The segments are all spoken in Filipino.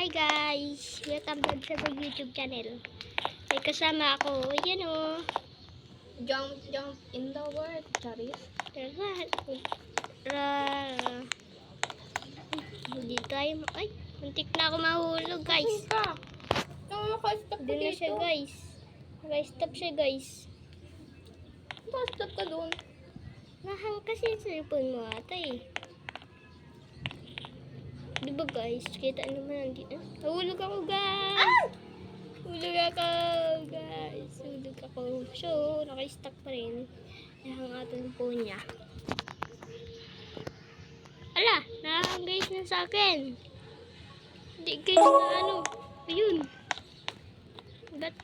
Hi guys! Welcome back sa my YouTube channel. May kasama ako. Yan o. Jump in the world, Charis. Hindi tayo. Ay, muntik na ako mahulog guys. Ka. Naka-stop ka Doon na siya dito. guys. Naka-stop siya guys. Naka-stop ka doon. Nahang kasi yung cellphone mo ata eh. Diba guys? Kita naman nandito. Nahulog ako guys! Hulog ako guys. Hulog ako. So, naka-stuck pa rin. Nahang ating phone niya. Ala! Nahang guys na sa akin. Hindi guys na ano. Ayun. Ba't?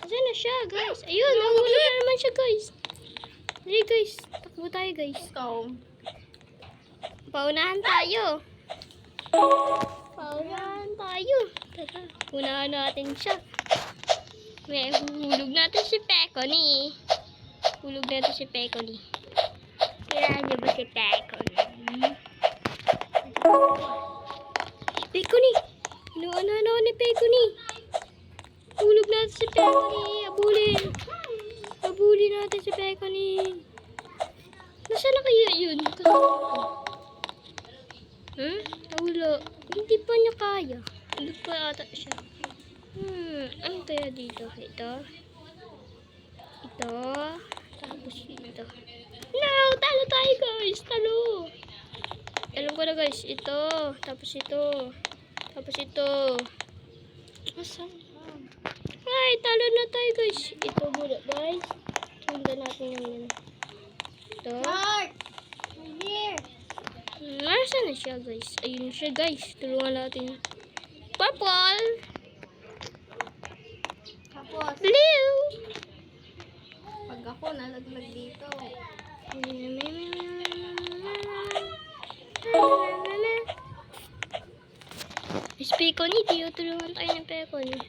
Saan na siya guys? Ayun! Nahulog na naman siya guys. Hindi guys. Takbo tayo guys. Ikaw. Paunahan tayo. Paunahan tayo. Tara, unahan natin siya. May hulog natin si Pekoni. Hulog natin si Pekoni. Kailangan niyo ba si Pekoni? Pekoni! Inuunahan ako ni Pekoni. Hulog natin si Pekoni. Abulin. Abulin natin si Pekoni. Nasaan na kaya yun? Wala. Hindi pa niya kaya. Hindi pa ata siya. Ano kaya dito? Ito. Ito. Tapos ito. No! Talo tayo guys! Talo! Alam ko na guys. Ito. Tapos ito. Tapos ito. Asan? Ay! Talo na tayo guys. Ito muna guys. Sundan natin yung ito. Mark! Here! Nasaan na siya guys? Ayun siya guys. Tulungan natin. Purple! Tapos, Blue! pag ako nalaglag dito. Miss Pekoni, tinutulungan tayo ng Pekoni.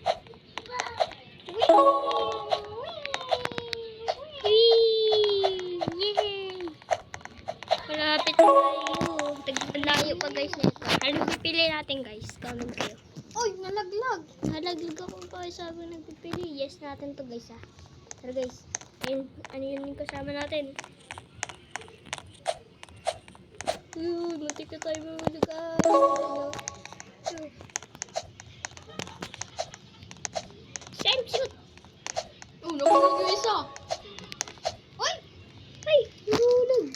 Whee! Yay! Malapit na tayo. Layo pa guys na ito. Ano pipili natin guys? Comment kayo. Uy, nalaglag! Nalaglag ako guys. Sabi nagpipili. Yes natin to guys ha. Tara guys. Ayun, ano yun yung kasama natin? Yun, matik na tayo mahulog guys. Same shoot! Oh, nahulog yung isa! Uy! Ay, nahulog.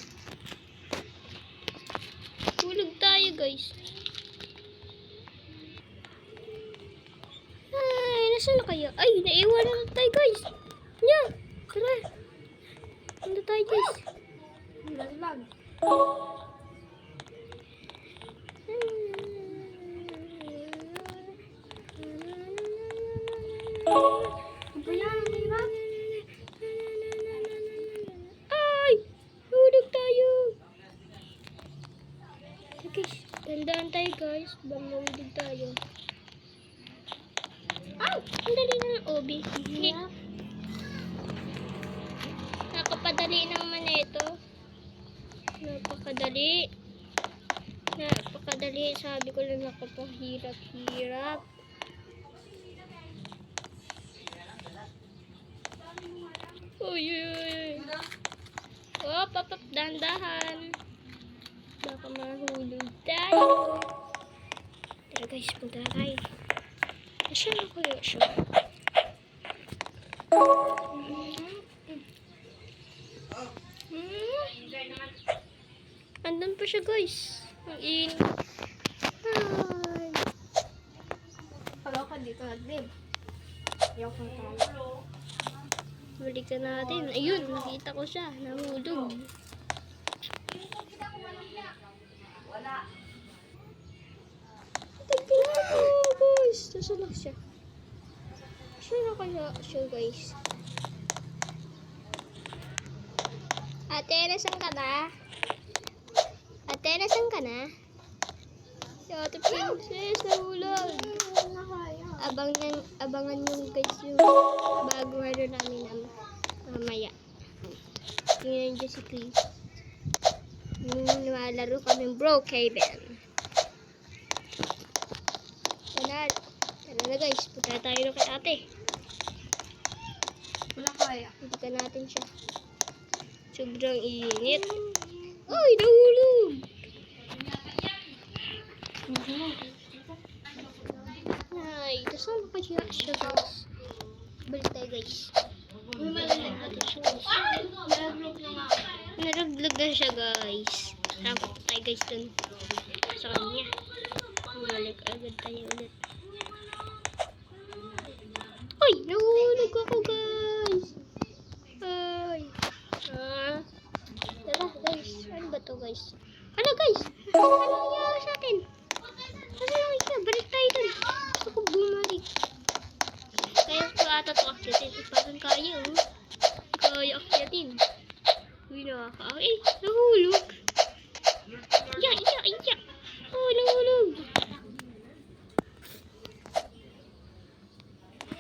Hulog tayo guys. Ay, nasaan na kaya? Ay, naiwan na tayo guys. Nya, tara. Ano tayo guys? Nalaglag. Ano yan? Ang hirap. Ay! Hulog tayo! Guys, tandaan tayo guys. Bang mahulog tayo. Ay! Ang dali na ng obi. Nakapadali naman na ito. Napakadali. Napakadali. Sabi ko lang nakapahirap-hirap. Uy, uy, uy. Oh, papap, dahan-dahan. Baka mahulog tayo. Tara guys, punta na tayo. Nasaan na kaya siya? Andun pa siya guys. Ang init. Ay. Pag ako dito naglib. Ayaw ko na tayo. Balikan natin. Ayun, nakita ko siya. Nahulog. Tignan mo guys. Nasaan na siya? Saan na kaya siya guys? Ate, nasan ka na? Ate, nasan ka na? Si Ate Princess, nahulog. Abangan yung guys yung bagong ano namin mamaya. Tingnan nyo si Chris. Yung nalalaro kami Brookhaven. tayo na kay ate. Wala kaya. Balikan natin siya. Sobrang init. Ay, nahulog! Ay, kasama pa siya guys. Balik tayo guys. Balik natin siya guys. Naraglag na siya guys. Tama tayo guys dun. Sa kanya. Balik agad tayo ulit. Ay, nahulog ako guys. Ay. Tara guys. Ano ba to guys? Ano guys? Ano nangyari sa atin? Ano lang siya? Balik tayo dun. Gusto ko bumalik. Kaya ko ata to akyatin. Parang kaya oh. Kaya akyatin. Uy, nakaka... nahulog. Iya. Oh, nahulog.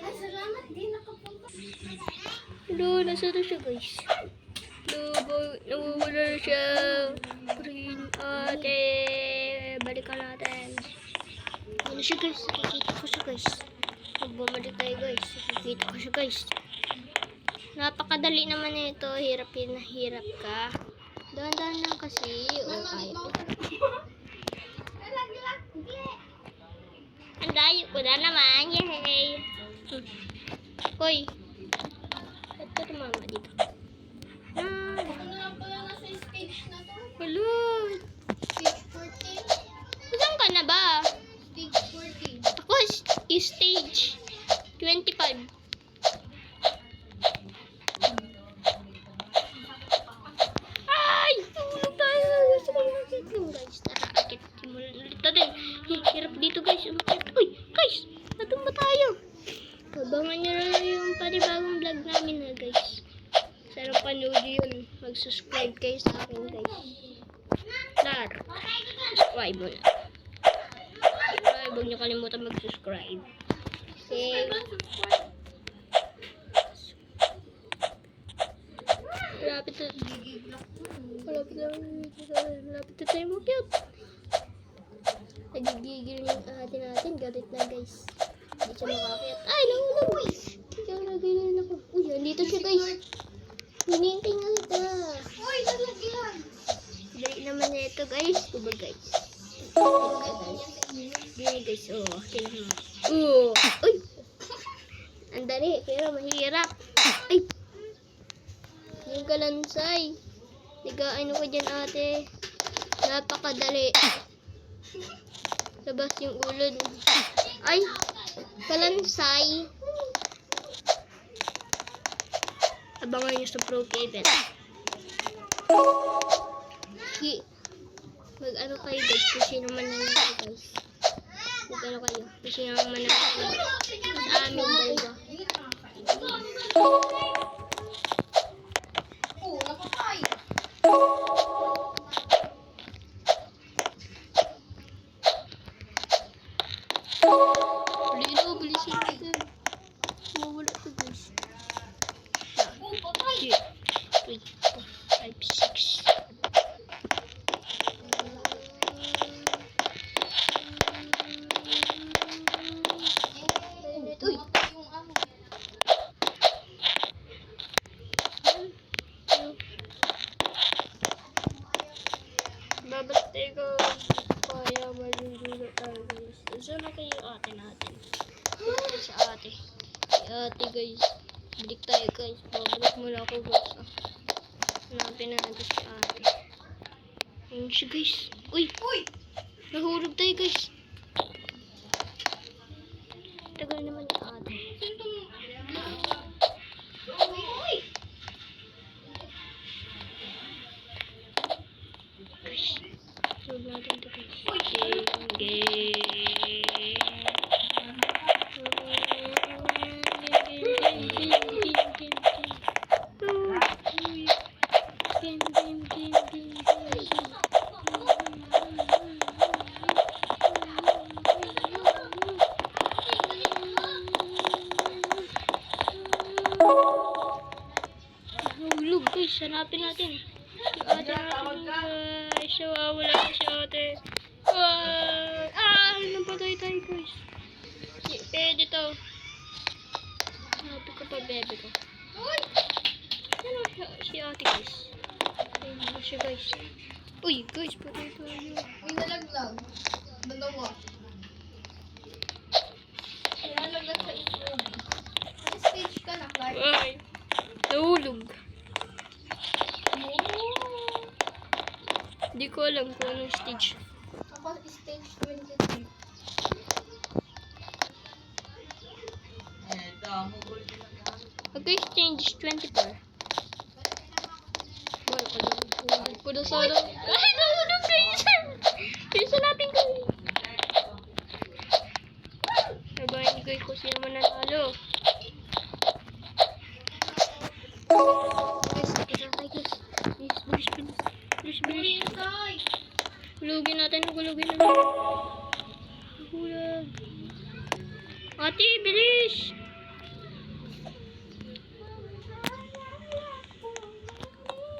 Ay, salamat. Di nakapunta. Hello, nasa na siya guys. Nawawala na siya. Rin, ate. Balikan natin. Ano siya guys? Nakikita ko siya guys. Pag bumalik tayo guys. Nakikita ko siya guys. Napakadali naman ito. Hirap na hirap ka. Dahan-dahan lang kasi. O, kaya ko. Ang layo ko na naman. Yay! Hoy. Ito tumama dito. Ano lang pala nasa stage na to? Hello. Stage 14. Saan ka na ba? Stage 14. Ako stage 25. Ay! Tulog tayo. Gusto ko makakit lang guys. Tara, akit. Simulan ulit natin. Hirap dito guys. Umakit. Uy, guys! Natumba tayo. Abangan nyo na lang yung panibagong vlog namin na guys. Sarap panood yun. Mag-subscribe kayo sa akin guys. Tara. Subscribe mo na. Huwag nyo kalimutan mag-subscribe. Kasi malapit na tayo makyat. Nagigigil yung ate natin. Galit na guys. Hindi siya makakyat. Ay, nahulog. Kaya nagigil ako. Uy, andito siya guys. Hinihintay nga kita. Uy, nalagyan. Dali naman na ito guys. Diba guys? Dili guys. Oh, tingnan mo. Uy! Ang dali, pero mahirap. Ay! Yung kalansay. Ano ko dyan ate. Napakadali. Labas yung ulod. Ay! Kalansay. Abangan nyo sa Pro Cable. Mag-ano kayo guys. Kung sino man nangyari guys. Mag-ano kayo. Kung sino man nangyari. Sa amin dalawa. Oo, nakapay. Bilisin natin. Mawala ito guys. Oo, patay. 3, 4, 5, 6. Uy! Yung ano. Babalik ko. Kaya malululo tayo guys. Saan na kayo ate natin? Ito sa ate. Si ate guys. Balik tayo guys. Babalik muna ako guys. Hanapin natin si ate. Ayun siya guys. Uy! Uy! Nahulog tayo guys. Tagal naman yung ate. Uy! Guys. Tulog natin ito guys. Hulog guys, hanapin natin. Si ate natin guys. Wala na si ate. Napatay tayo guys. Pwede to. pa bebe ko. Uy! Ano siya? Si ate guys. Ayun na siya guys. Uy guys, patay tayo. May nalaglag. Dalawa. May nalaglag sa itlog. May stage ka na, Clark. Ay, nahulog. Hindi ko alam kung anong stage. Ako stage 23. Okay, stage 24. Wala ko lang. Nahulog ko na sana. Ay, nahulog guys! Isa natin guys. Sabahin ni guys kung sino man nanalo. Guys, kita tayo guys. Bilis, bilis, bilis. Bilis, bilis. Tay! Hulugin natin, hulugin natin. Hulag. Ate, bilis!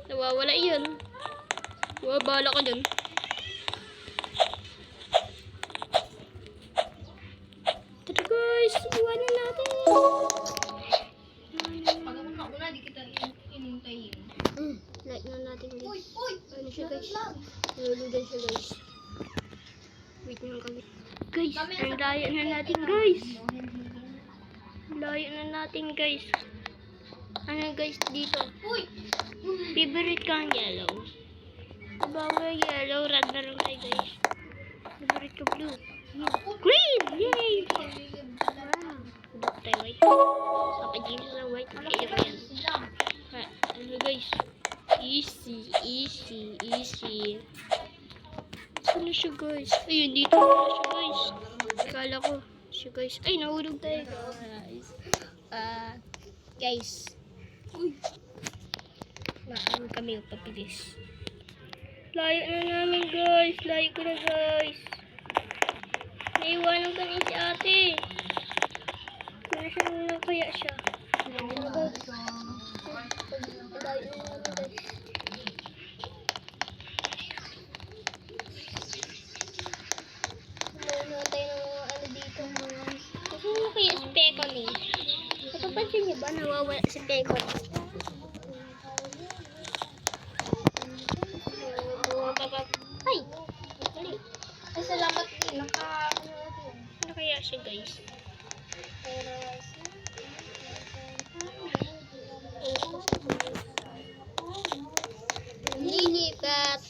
Nawawala yun. Bahala ka dun. Tara guys, iwanan natin. Pag ako nauna, di kita inintayin. Like na natin guys. Uy! Uy! Ano siya guys? Nalaglag. Nahulugan siya guys. Wait lang kami. Guys, Kami ang nasa- layo na natin guys. Ang layo na natin guys. Ano guys dito? Uy! Favorite ka ang yellow. Bawal yellow, red na lang tayo guys. Favorite ka blue. Green! Yay! Wow. Dito tayo white. Papa James na white. Kaya ko yan. Ha, ano guys? Easy, easy, easy. Ano siya guys? Ayun, dito na siya guys. Akala ko siya guys. Ay, nahulog tayo guys. Guys. Uy. Maan kami papilis. Layo na namin guys. Layo ko na guys. Naiwanan kami si ate. Nasaan na kaya siya? Layo na guys. Layo na namin guys. Meron tayo ng mga ano dito. Kasi mo kaya si Pekon eh. Napapansin niyo ba nawawala si Pekon? Ay! Dali. Ay, salamat. Ano kaya siya guys? Lilipat.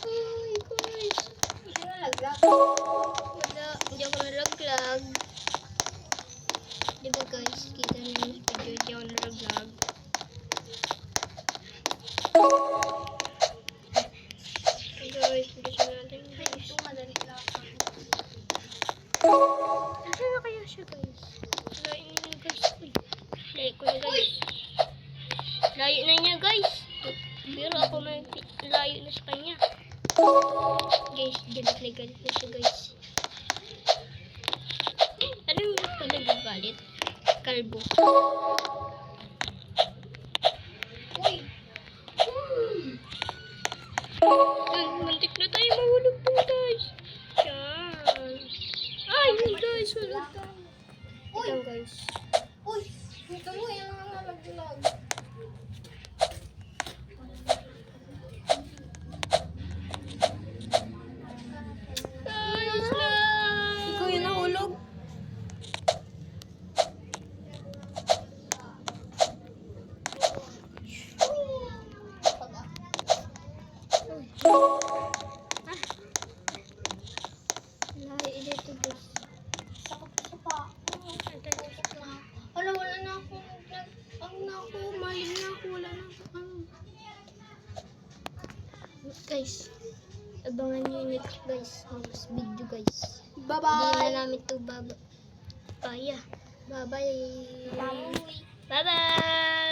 Ay guys. Hindi nalaglag. Wala. Hindi ako nalaglag. Diba guys? Kita niyo sa video. Hindi ako nalaglag. Hey guys, bilisan natin guys. Ito, madali lang. Nasaan na kaya siya guys? Layo na niya guys. Uy. Layo ko na guys. Layo na niya guys. Pero ako may layo na sa kanya. Guys, galit na galit na siya guys. Ano yung ito nagagalit? Kalbo. Uy! Muntik na tayo mahulog po guys. Yan. Ay, yun guys. Hulog tayo. Uy! Ito guys. Uy! Ito mo, yan ang nalaglag. Guys lang. Ikaw yung nahulog? Layo dito guys. Sakot sa pa. Wala, wala na ako. Ang na ako, maling na ako. Wala na ako. Guys, abangan nyo yung next guys. Next video guys. Hindi na Bye-bye! namin ito baba. Bye. Bye! Bye-bye.